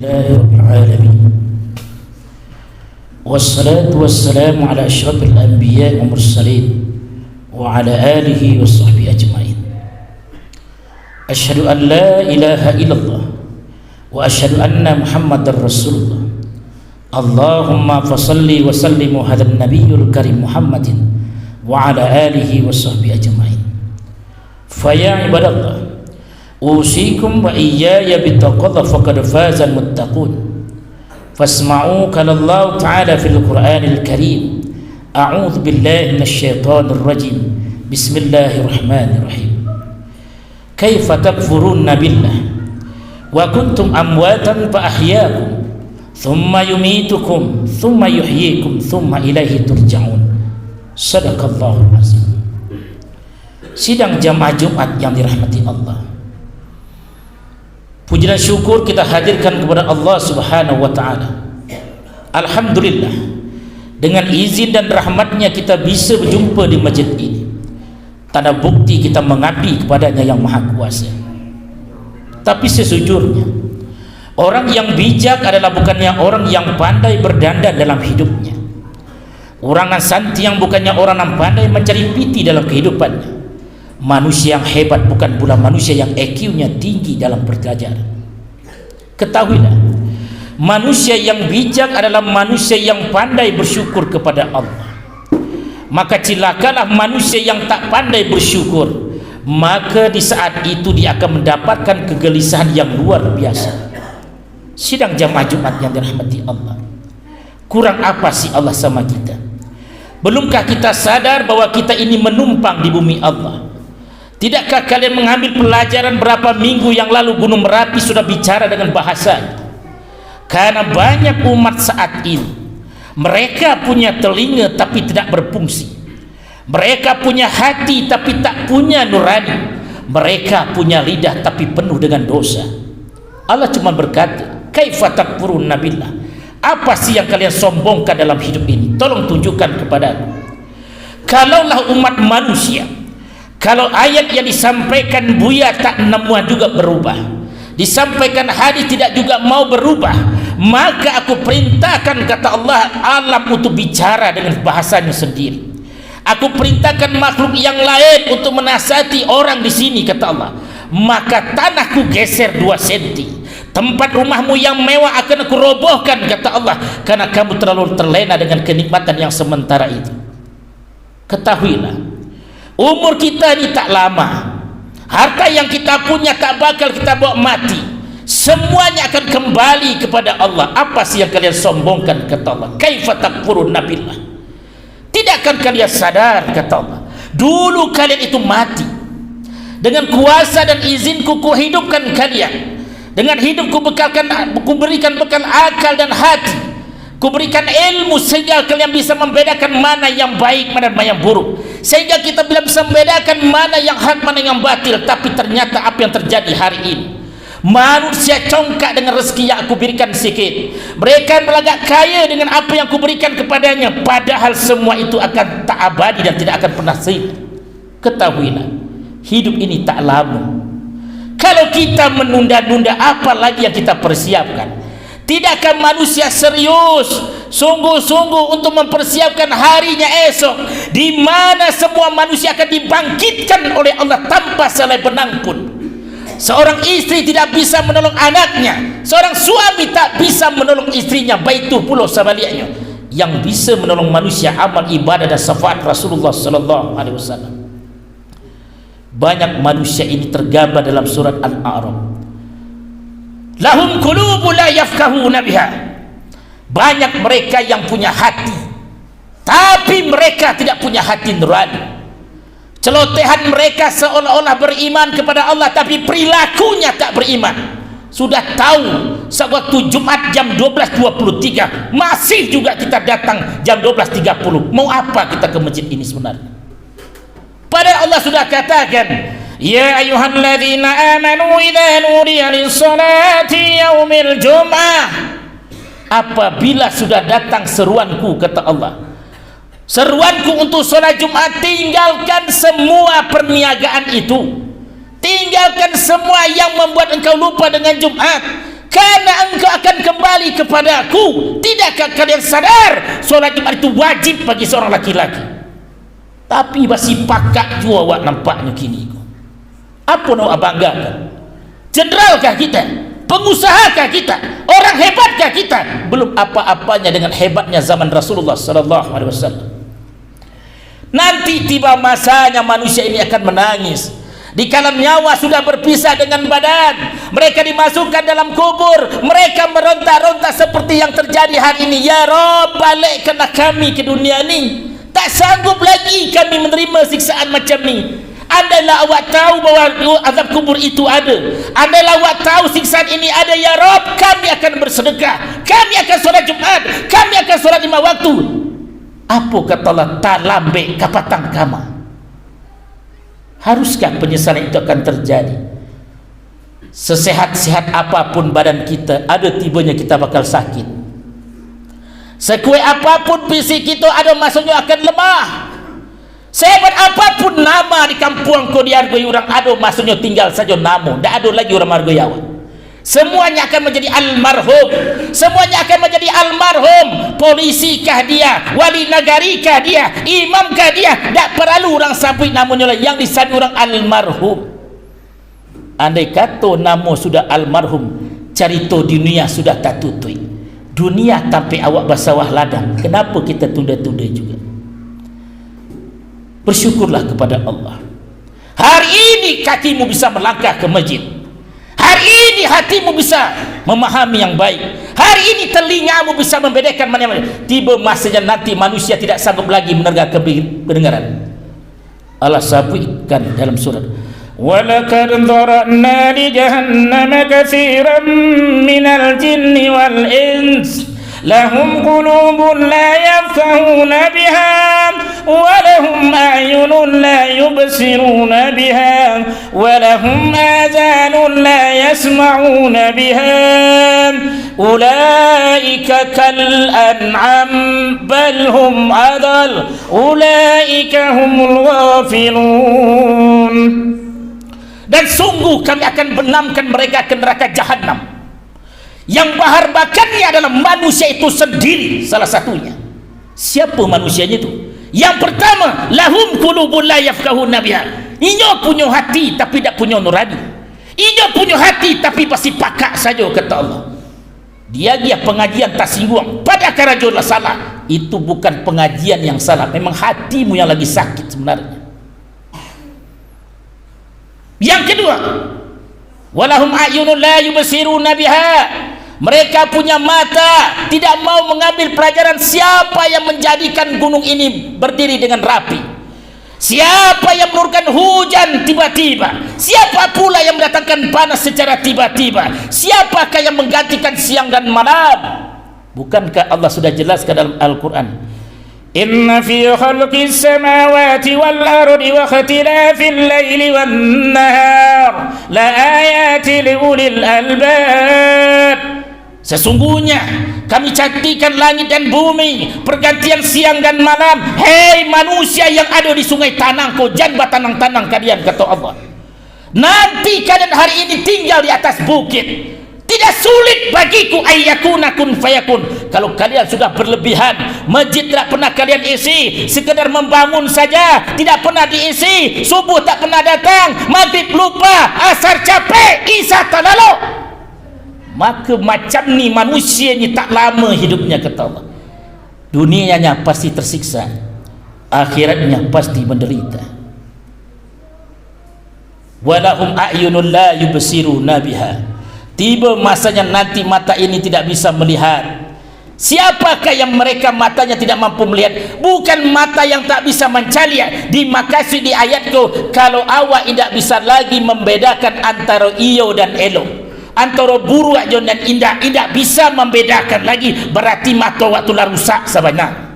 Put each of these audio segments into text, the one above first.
لله رب العالمين والصلاة والسلام على أشرف الأنبياء والمرسلين وعلى آله وصحبه أجمعين. أشهد أن لا إله إلا الله وأشهد أن محمد رسول الله. اللهم فصل وسلم على النبي الكريم محمد وعلى آله وصحبه أجمعين. فيا عباد الله، أوصيكم وإياي بالتقوى فقد فاز المتقون. فاسمعوا قال الله تعالى في القرآن الكريم: أعوذ بالله من الشيطان الرجيم، بسم الله الرحمن الرحيم. كيف تكفرون بالله وكنتم أمواتا فأحياكم ثم يميتكم ثم يحييكم ثم إليه ترجعون. صدق الله العظيم. Sidang jamaah Jumat yang dirahmati Allah, puji dan syukur kita hadirkan kepada Allah Subhanahu wa ta'ala. Alhamdulillah, dengan izin dan rahmatnya kita bisa berjumpa di masjid ini. Tanda bukti kita mengabdi kepadanya yang maha kuasa. Tapi sesujurnya, orang yang bijak adalah bukannya orang yang pandai berdandan dalam hidupnya. Orang yang santai yang bukannya orang yang pandai mencari piti dalam kehidupannya. Manusia yang hebat bukan pula manusia yang EQ-nya tinggi dalam belajar. Ketahuilah, manusia yang bijak adalah manusia yang pandai bersyukur kepada Allah. Maka cilakalah manusia yang tak pandai bersyukur, maka di saat itu dia akan mendapatkan kegelisahan yang luar biasa. Sidang jamaah Jumat yang dirahmati Allah, kurang apa sih Allah sama kita? Belumkah kita sadar bahwa kita ini menumpang di bumi Allah? Tidakkah kalian mengambil pelajaran berapa minggu yang lalu Gunung Merapi sudah bicara dengan bahasanya? Karena banyak umat saat ini, mereka punya telinga tapi tidak berfungsi. Mereka punya hati tapi tak punya nurani. Mereka punya lidah tapi penuh dengan dosa. Allah cuma berkata, kaifa takfuruna billah? Apa sih yang kalian sombongkan dalam hidup ini? Tolong tunjukkan kepadaku. Kalaulah umat manusia, kalau ayat yang disampaikan Buya tak nemu juga berubah, disampaikan hadis tidak juga mau berubah, maka aku perintahkan, kata Allah, alam untuk bicara dengan bahasanya sendiri. Aku perintahkan makhluk yang lain untuk menasihati orang di sini, kata Allah. Maka tanahku geser 2 senti. Tempat rumahmu yang mewah akan aku robohkan, kata Allah, karena kamu terlalu terlena dengan kenikmatan yang sementara itu. Ketahuilah, umur kita ini tak lama. Harta yang kita punya tak bakal kita bawa mati. Semuanya akan kembali kepada Allah. Apa sih yang kalian sombongkan, kata Allah? Kaifa takfuruna billah? Tidakkah kalian sadar, kata Allah, dulu kalian itu mati. Dengan kuasa dan izinku kuhidupkan kalian. Dengan hidup kuberikan bekal akal dan hati. Kuberikan ilmu sehingga kalian bisa membedakan mana yang baik, mana yang buruk. Sehingga kita bisa membedakan mana yang hak, mana yang batil. Tapi ternyata apa yang terjadi hari ini, manusia congkak dengan rezeki yang aku berikan sedikit. Mereka melagak kaya dengan apa yang aku berikan kepadanya. Padahal semua itu akan tak abadi dan tidak akan pernah sirna. Ketahuilah, hidup ini tak lama. Kalau kita menunda-nunda, apa lagi yang kita persiapkan? Tidakkah manusia serius sungguh-sungguh untuk mempersiapkan harinya esok, di mana semua manusia akan dibangkitkan oleh Allah tanpa selai benang pun? Seorang istri tidak bisa menolong anaknya, seorang suami tak bisa menolong istrinya, baik itu pula sebaliknya. Yang bisa menolong manusia amal ibadah dan syafaat Rasulullah sallallahu alaihi wasallam. Banyak manusia ini tergambar dalam surat Al-A'raf. Lahum qulubun la yafqahuna biha. Banyak mereka yang punya hati, tapi mereka tidak punya hati nurani. Celotehan mereka seolah-olah beriman kepada Allah, tapi perilakunya tak beriman. Sudah tahu sewaktu Jumat jam 12.23 masih juga kita datang jam 12.30. Mau apa kita ke masjid ini sebenarnya? Padahal Allah sudah katakan, ya ayyuhalladzina amanu idza nudiya lis-salati yaumil jum'ah. Apabila sudah datang seruanku, kata Allah, seruanku untuk salat Jumat, tinggalkan semua perniagaan itu. Tinggalkan semua yang membuat engkau lupa dengan Jumat. karena engkau akan kembali kepadaku. Tidakkah kalian sadar solat Jumat itu wajib bagi seorang laki-laki? Tapi masih pakak jua awak nampaknya kini. Apa nak banggakan? Jenderalkah kita? Pengusahakah kita? Orang hebatkah kita? Belum apa-apanya dengan hebatnya zaman Rasulullah sallallahu alaihi wasallam. Nanti tiba masanya manusia ini akan menangis. Di kalam nyawa sudah berpisah dengan badan, mereka dimasukkan dalam kubur, mereka meronta-ronta seperti yang terjadi hari ini. Ya Rabb, balikkanlah kami ke dunia ini. Tak sanggup lagi kami menerima siksaan macam ni. Andailah awak tahu bahawa azab kubur itu ada, andailah awak tahu siksaan ini ada, ya Rabb, kami akan bersedekah, kami akan solat Jumat, kami akan solat 5 waktu. Apa kata Allah? Talambe kapatang kama. Haruskah penyesalan itu akan terjadi? Sesehat-sehat apapun badan kita, ada tibanya kita bakal sakit. Sekuat apapun fisik kita, ada masanya akan lemah. Sehebat apapun nama di kampung kau dihargai orang, ada masanya tinggal saja nama, tak ada lagi orang margai awak. Semuanya akan menjadi almarhum, semuanya akan menjadi almarhum. Polisikah dia, wali nagarikah dia, imamkah dia, tak perlu orang sabit namanya lah, yang disabit orang almarhum. Andai kata nama sudah almarhum, cerita dunia sudah tak tutui. Dunia sampai awak bersawah ladang, kenapa kita tunda-tunda juga? Bersyukurlah kepada Allah. Hari ini kakimu bisa melangkah ke masjid. Hari ini hatimu bisa memahami yang baik. Hari ini telingamu bisa membedakan mana yang mana. Tiba masanya nanti manusia tidak sanggup lagi mendengar kebenaran. Allah sabutkan dalam surat, وَلَقَدْ ذَرَأْنَا لِجَهَنَّمَ كَثِيرًا مِنَ الْجِنِّ وَالْإِنسِ لَهُمْ قُلُوبٌ لَا يَفْقَهُونَ بِهَا وَلَهُمْ أَعْيُنٌ لَا يُبْصِرُونَ بِهَا وَلَهُمْ آذَانٌ لَا يَسْمَعُونَ بِهَا أُولَئِكَ كَالْأَنْعَامِ بَلْ هُمْ أَضَلُّ أُولَئِكَ هُمُ الْغَافِلُونَ. Dan sungguh kami akan benamkan mereka ke neraka Jahannam, yang bahar bakarnya adalah manusia itu sendiri. Salah satunya, siapa manusianya itu? Yang pertama, lahum qulubun la yafqahuna biha. Inyo punya hati tapi tak punya nurani. Inyo punya hati tapi pasti pakak saja, kata Allah. Dia pengajian tak singgung pada karajullah salah. Itu bukan pengajian yang salah, memang hatimu yang lagi sakit sebenarnya. Yang kedua, walahum a'yunun la yubsiruna biha. Mereka punya mata, tidak mau mengambil pelajaran siapa yang menjadikan gunung ini berdiri dengan rapi, siapa yang menurunkan hujan tiba-tiba, siapa pula yang mendatangkan panas secara tiba-tiba, siapakah yang menggantikan siang dan malam. Bukankah Allah sudah jelaskan dalam Al-Quran, Inna fi khalqis samawati wal ardi wa ikhtilafil laili wan nahar la ayatin li ulil albab. Sesungguhnya kami cantikan langit dan bumi, pergantian siang dan malam. Hei manusia yang ada di sungai Tanangko, jangan tanang-tanang kalian, kata Allah. Nanti kalian hari ini tinggal di atas bukit, tidak sulit bagiku ayyakuna kun fayakun. Kalau kalian sudah berlebihan, masjid tidak pernah kalian isi, sekedar membangun saja tidak pernah diisi, subuh tak pernah datang, maghrib lupa, asar capek, isya tak lalu, maka macam ni manusia ni tak lama hidupnya, kata Allah. Dunianya pasti tersiksa, akhiratnya pasti menderita. Walahum a'yunun la yubsiruna biha. Tiba masanya nanti mata ini tidak bisa melihat. Siapakah yang mereka matanya tidak mampu melihat? Bukan mata yang tak bisa mencaliak. Dimaksud di ayatku, kalau awak tidak bisa lagi membedakan antara iyo dan elok, antara buruk dan indah, tidak bisa membedakan lagi, berarti mata waktu lah rusak sebenarnya.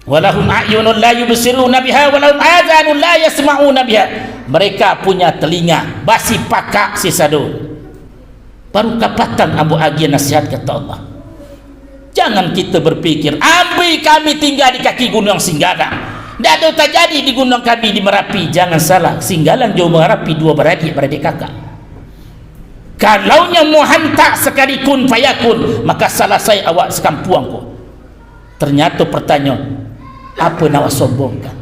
Walahum a'yunun la yubsiruna biha walahum adhanun la yasma'una biha. Mereka punya telinga basi pakak sisado, baru kapatan Abu Agi nasihat, kata Allah. Jangan kita berpikir ambil kami tinggal di kaki gunung Singgalang, tidak ada terjadi di gunung kami di Merapi. Jangan salah, Singgalang jauh Merapi dua beradik kakak. Kalaunya mau hantak sekali kun fayakun, maka salah saya awak sekampuang ko. Ternyata pertanyaan, apa nak awak sombongkan?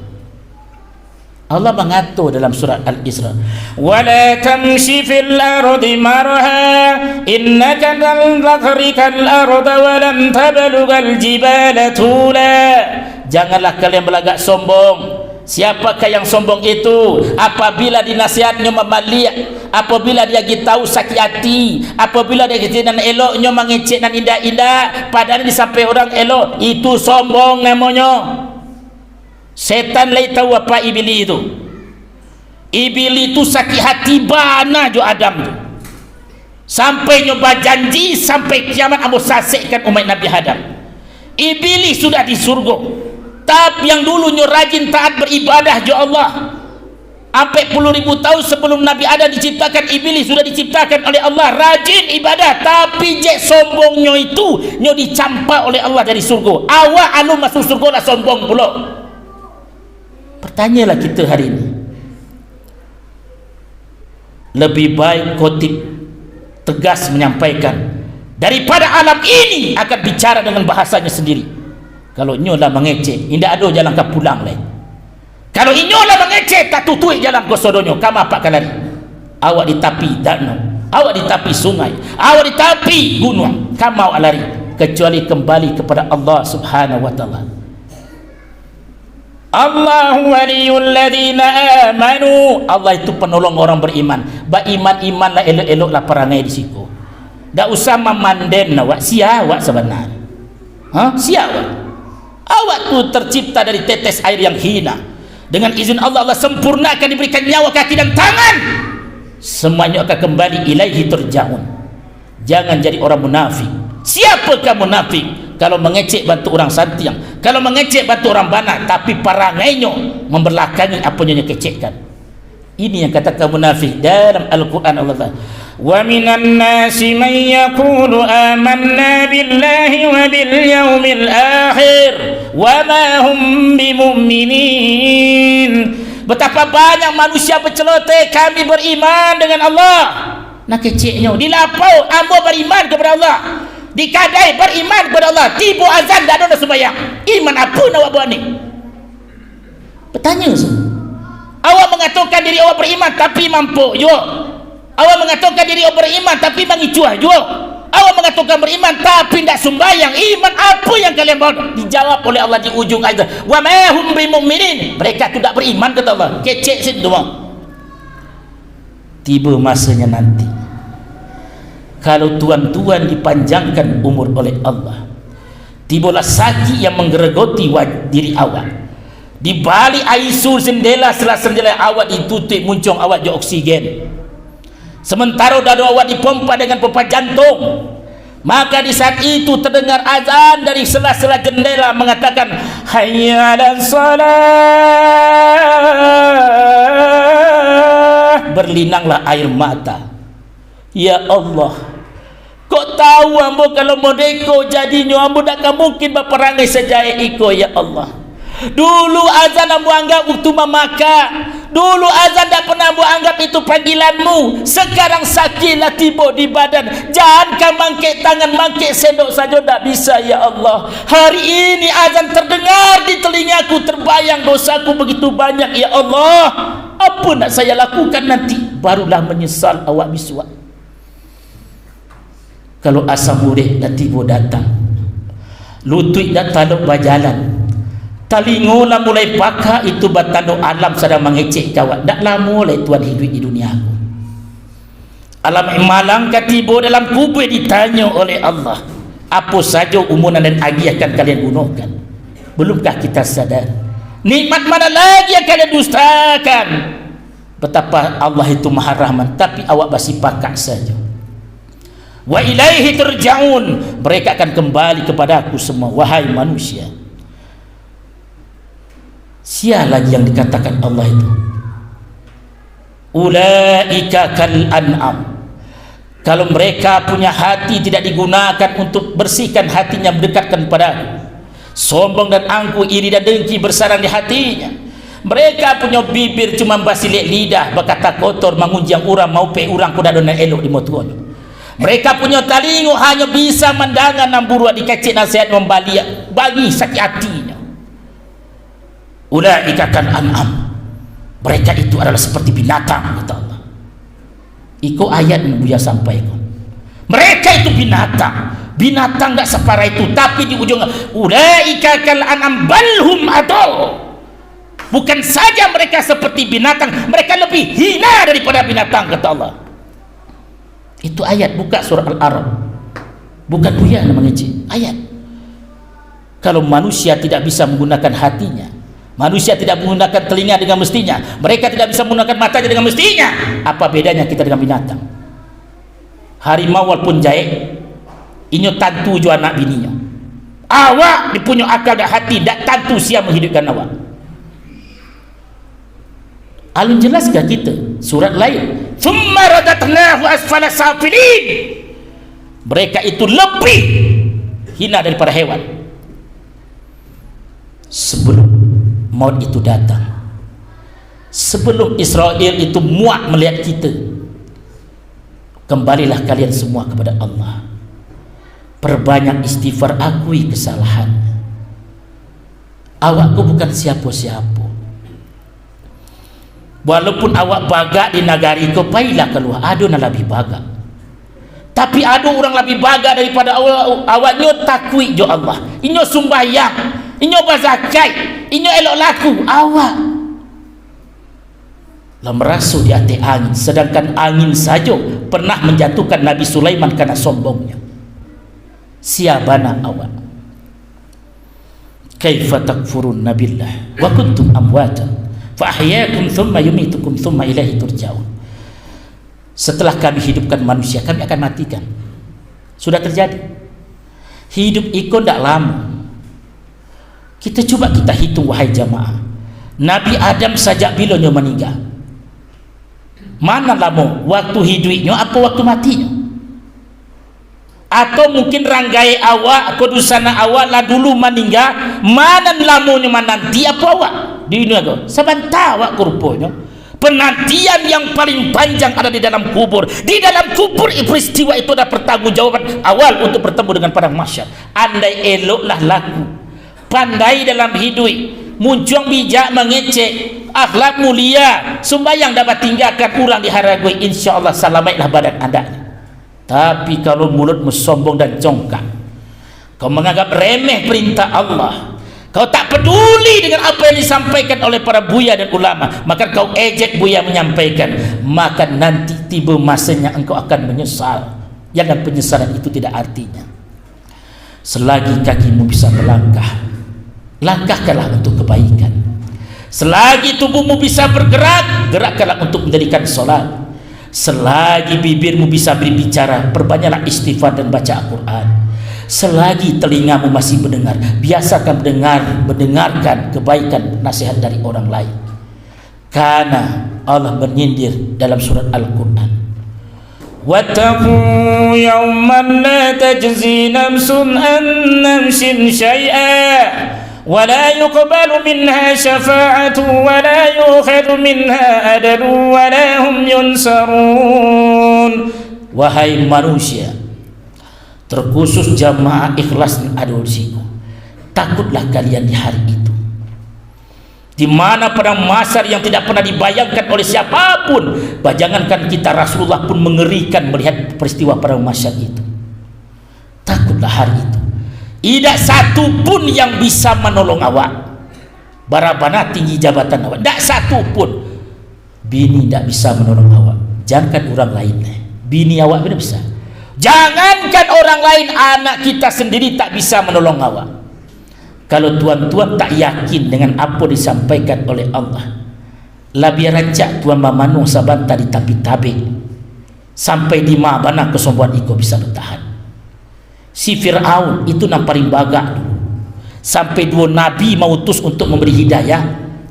Allah mengatur dalam surat Al-Isra, wala tamshi fil ardi marha innaka lan tadhrikal arda wa lan tablughal jibala tula. Janganlah kalian berlagak sombong. Siapakah yang sombong itu? Apabila dinasihatnya memaliak, apabila dia tahu sakit hati, apabila dia kata nan eloknya mengecek nan indah-indah, padahal disampai orang elok, itu sombong namanya. Setan lai tahu apa iblis itu. Iblis itu sakit hati bana jo Adam tu. Sampai nyoba janji sampai kiamat Abu sasikkan umat Nabi Adam. Iblis sudah di surga. Tapi yang dulunya rajin taat beribadah jo Allah. Sampai puluh ribu tahun sebelum Nabi Adam diciptakan, iblis sudah diciptakan oleh Allah, rajin ibadah. Tapi je sombongnya itu nyo dicampak oleh Allah dari surga. Awak anu masuk surga lah sombong pula. Pertanyalah kita hari ini, lebih baik khotib tegas menyampaikan daripada alam ini akan bicara dengan bahasanya sendiri. Kalau nyolah mengecek, indah ada jalan ke pulang lain. Kalau inyolah mengecek, tak tutui jalan ke sodonyo. Kamu apa kalian? Awak di tepi danau, awak di tepi sungai, awak di tepi gunung. Kamu awak lari, kecuali kembali kepada Allah Subhanahu wa taala. Allahu waliyul ladina amanu. Allah itu penolong orang beriman. Beriman-iman lah, elok-elok lah perangai di situ. Tak usah memanden awak. Sia awak sebenarnya. Sia awak. Awak tu tercipta dari tetes air yang hina. Dengan izin Allah, Allah sempurnakan, diberikan nyawa, kaki dan tangan. Semuanya akan kembali ilaihi turja'un. Jangan jadi orang munafik. Siapakah munafik? Kalau mengecek bantu orang santiang, kalau mengecek bantu orang banat, tapi parangainya membelakangi apa yang kecekkan. Ini yang katakan munafik dalam Al-Quran. Allah kata, wa minan nasi man yaqulu amanna billahi wa bil yaumil akhir wa ma hum bimu'minin. Betapa banyak manusia berceloteh, kami beriman dengan Allah. Nak keceknya dilapau, ambo beriman kepada Allah. Di kadai beriman kepada Allah, tiba azan dah ada sembahyang. Iman apa nak awak buat ni? Bertanya semua. Awak mengatakan diri awak beriman tapi mampu juga. Awak mengatakan diri awak beriman tapi mengicuah juga. Awak mengatakan beriman tapi tidak sembahyang. Iman apa yang kalian bawa? Dijawab oleh Allah di ujung ayat, wa ma hum bimu'minin. Mereka tidak beriman kata Allah. Kecek situ doang. Tiba masanya nanti, kalau tuan-tuan dipanjangkan umur oleh Allah, tibalah sakit yang menggerogoti diri awak. Di balik aisu jendela, setelah jendela awak ditutup, muncung awak je oksigen. Sementara dada awak dipompa dengan pompa jantung. Maka di saat itu terdengar azan dari sela-sela jendela mengatakan, hayya 'alas salah. Berlinanglah air mata. Ya Allah, kok tahu ambo kalau modeko jadinya ambo tak mungkin berperangai sejaya iko. Ya Allah, dulu azan ambo anggap waktu memaka, dulu azan tak pernah ambo anggap itu panggilanmu. Sekarang sakitlah tiba di badan, jangan kau mangkik tangan, mangkik sendok saja tak bisa. Ya Allah, hari ini azan terdengar di telingaku, terbayang dosaku begitu banyak. Ya Allah, apa nak saya lakukan nanti? Barulah menyesal awak biswa. Kalau asam urat dah tiba datang, lutut dah tanduk berjalan, telinga lah mulai pakar, itu bertanduk alam sedang mengecek kawan. Tak lama lah tuan hidup di dunia aku. Alam malang tiba dalam kubur, ditanya oleh Allah, apa saja umuran dan agiah akan kalian gunakan? Belumkah kita sadar nikmat mana lagi yang kalian dustakan? Betapa Allah itu maha rahman, tapi awak masih pakak saja. Wa ilaihi turja'un. Mereka akan kembali kepada aku semua, wahai manusia. Siapa lagi yang dikatakan Allah itu? Ulaika kal an'am. Kalau mereka punya hati tidak digunakan untuk bersihkan hatinya, mendekatkan kepada aku, sombong dan angkuh, iri dan dengki bersarang di hatinya. Mereka punya bibir cuma basilik lidah, berkata kotor, mengunjang orang, mau pe orang kuda dan elok di motuannya. Mereka punya telinga hanya bisa mendengar namburua dikecik nasihat membalik bagi sakit hatinya. Ulaika kal an'am, mereka itu adalah seperti binatang, kata Allah. Iko ayat yang Buya sampaikan. Mereka itu binatang. Binatang tak separah itu, tapi di ujung ulaika kal an'am balhum adall. Bukan saja mereka seperti binatang, mereka lebih hina daripada binatang, kata Allah. Itu ayat, buka surah Al-A'raf. Bukan Buya yang mengejek, ayat. Kalau manusia tidak bisa menggunakan hatinya, manusia tidak menggunakan telinga dengan mestinya, mereka tidak bisa menggunakan matanya dengan mestinya, apa bedanya kita dengan binatang? Harimau walaupun jahit, inyo tantu jo anak bininya. Awak dipunya akal dan hati, tak tantu siap menghidupkan awak. Alun jelaskah kita surat lain, summa radatnahu asfala safilin, mereka itu lebih hina daripada hewan. Sebelum maut itu datang, sebelum Israel itu muak melihat kita, kembalilah kalian semua kepada Allah, perbanyak istighfar, akui kesalahan. Awakku bukan siapa-siapa. Walaupun awak bagak di negari ko, pailah keluar, ada nak lebih bagak. Tapi ada orang lebih bagak daripada awaknya, takwi jo Allah. Inyo sembahyang, inyo berzakat, inyo elok laku, awak lah merasuk di atas angin, sedangkan angin saja pernah menjatuhkan Nabi Sulaiman karena sombongnya. Siabana awak? Kaifa takfurun nabillah wa kuntum amwatan fa ahyaakum thumma yumitukum thumma ilaihi turja'un. Setelah kami hidupkan manusia, kami akan matikan. Sudah terjadi. Hidup itu tidak lama. Kita coba kita hitung, wahai jamaah. Nabi Adam sajak bila dia meninggal? Mana lama waktu hidupnya apa waktu matinya? Atau mungkin ranggai awak kodusana awak lah dulu meninggal, mana lamanya menanti apa awak di dunia kau? Sebentar awak kurupanya. Penantian yang paling panjang ada di dalam kubur. Di dalam kubur peristiwa itu ada pertanggungjawaban awal untuk bertemu dengan padang mahsyar. Andai eloklah laku, pandai dalam hidup, muncung bijak mengecek, akhlak mulia, sembahyang dapat tinggalkan kurang dihargai, insyaallah selamatlah badan anda. Tapi kalau mulutmu sombong dan congkak, kau menganggap remeh perintah Allah, kau tak peduli dengan apa yang disampaikan oleh para buya dan ulama, maka kau ejek buya menyampaikan, maka nanti tiba masanya engkau akan menyesal. Yang penyesalan itu tidak artinya. Selagi kakimu bisa melangkah, langkahkanlah untuk kebaikan. Selagi tubuhmu bisa bergerak, gerakkanlah untuk mendirikan solat. Selagi bibirmu bisa berbicara, perbanyaklah istighfar dan baca Al-Quran. Selagi telingamu masih mendengar, biasakan mendengarkan kebaikan nasihat dari orang lain. Karena Allah menyindir dalam surat Al-Quran, wattaqu yawman la tajzi nafsun an nafsin syai'a wa la yuqbalu minha syafa'atu wa la yukhadhu minha adlu wa la hum yunsarun. Wahai manusia, terkhusus jamaah ikhlas dan adul siku, takutlah kalian di hari itu, di mana pada masa yang tidak pernah dibayangkan oleh siapapun. Jangankan kita, Rasulullah pun mengerikan melihat peristiwa pada masa itu. Takutlah hari itu, tidak satu pun yang bisa menolong awak. Barabana tinggi jabatan awak, tidak satu pun. Bini tidak bisa menolong awak, jangankan orang lain. Bini awak tidak bisa. Jangankan orang lain, anak kita sendiri tak bisa menolong awak. Kalau tuan-tuan tak yakin dengan apa disampaikan oleh Allah, lah biar rancak tuan mamanung sabanta di tapi tabe sampai di mana kesombongan iko bisa bertahan. Si Fir'aun itu namparin bagak dulu, sampai dua nabi mau utus untuk memberi hidayah,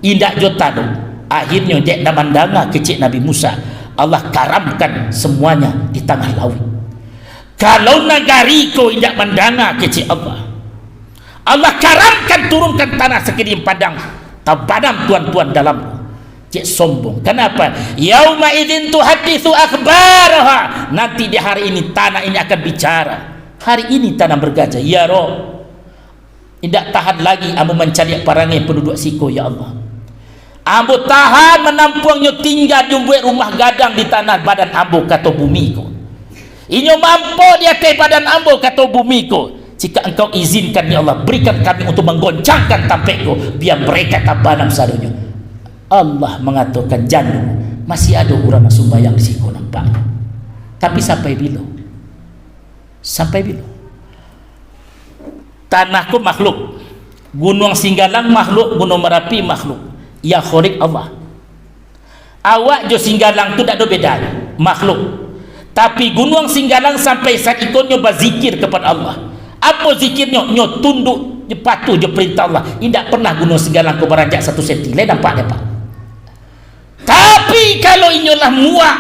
indak jotado. Akhirnya dek namandanga kecik Nabi Musa, Allah karamkan semuanya di tengah laut. Kalau negari ko indak mandanga kecik Allah, Allah karamkan turunkan tanah sekeliling padang, tapadam tuan-tuan dalam. cek sombong. Kenapa? Yauma idzin tuhadditsu akhbaraha. Nanti di hari ini tanah ini akan bicara. Hari ini tanah bergajah. Ya Rob, tidak tahan lagi ambo mencari parangai penduduk siko, ya Allah. Ambo tahan menampungnya tinggal jumbuh rumah gadang di tanah badan ambo kata bumi ko. Inyo mampu dia ke badan ambo kata bumi ko. Jika engkau izinkan, ya Allah, berikan kami untuk menggoncangkan tampekku biar mereka tabanam sadunya. Allah mengatakan jangan, masih ada orang sembahyang di situ nampak. Tapi sampai bila? Sampai bila? Tanahku makhluk, Gunung Singgalang makhluk, Gunung Merapi makhluk. Ya Khaliq Allah. Awak jo Singgalang tu tak ada beda, makhluk. Tapi Gunung Singgalang sampai saat itu nyo berzikir kepada Allah. Apa zikirnya? Nyo tunduk, patuh je perintah Allah. Tidak pernah Gunung Singgalang ku beranjak 1 senti. Lain nampak dapat. Tapi kalau inyolah muak,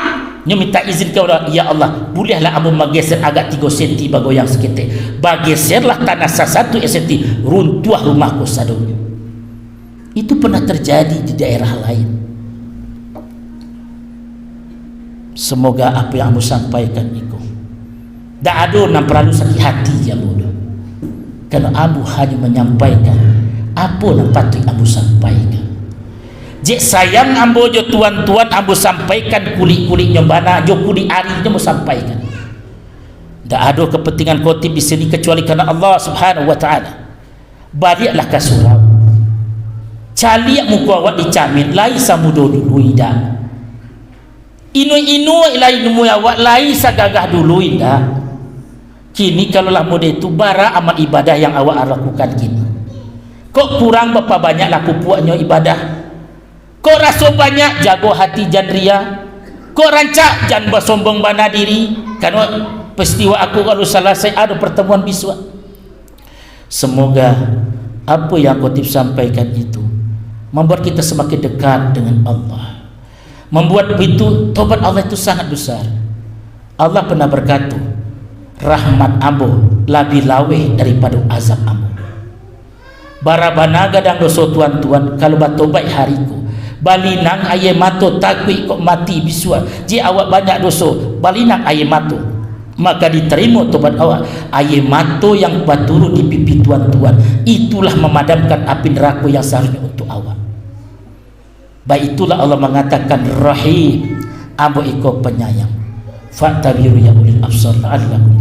nyo minta izin kepada ya Allah, bolehlah ambo bergeser agak 3 senti bagoyang seketik. Bergeserlah tanah 1 senti, runtuh rumahku sadonya. Itu pernah terjadi di daerah lain. Semoga apa yang ambo sampaikan itu tak ada nak perlu sakit hati ya Allah. Karena ambo hanya menyampaikan apa yang patut ambo sampaikan. Jek sayang ambo jo tuan-tuan ambo sampaikan kulit-kulit nyobana jo kulit arinya ambo sampaikan. Tak ada kepentingan khotib di sini kecuali karena Allah Subhanahu wa taala. Baliklah ke surau. Caliak muka awak dicamin lai samudo dulu ida. Inu-inu lai nemu awak lai sagagah dulu ida. Kini kalau lah mode itu bara amal ibadah yang awak lakukan kini. Kok kurang berapa banyak laku puaknya ibadah? Kok rasa banyak jago hati jan ria? Kok rancak jan bersombong bana diri? Karena peristiwa aku kalau selesai ada pertemuan biswa. Semoga apa yang khotib sampaikan itu membuat kita semakin dekat dengan Allah. Membuat itu tobat Allah itu sangat besar. Allah pernah berkata, rahmat ambo lebih lawe daripada azab ambo. Barabanaga dan dosa tuan-tuan kalau batobat hariku. Balinang aye mato takwi kok mati biswa. Ji awak banyak dosa, balinang aye mato. Maka diterima tobat awak. Aye mato yang baturu di pipi tuan-tuan, itulah memadamkan api neraka yang seharusnya untuk awak. Baik itulah Allah mengatakan Rahim, ambo iko penyayang. Fa'tabiru ya ulil absar la'allakum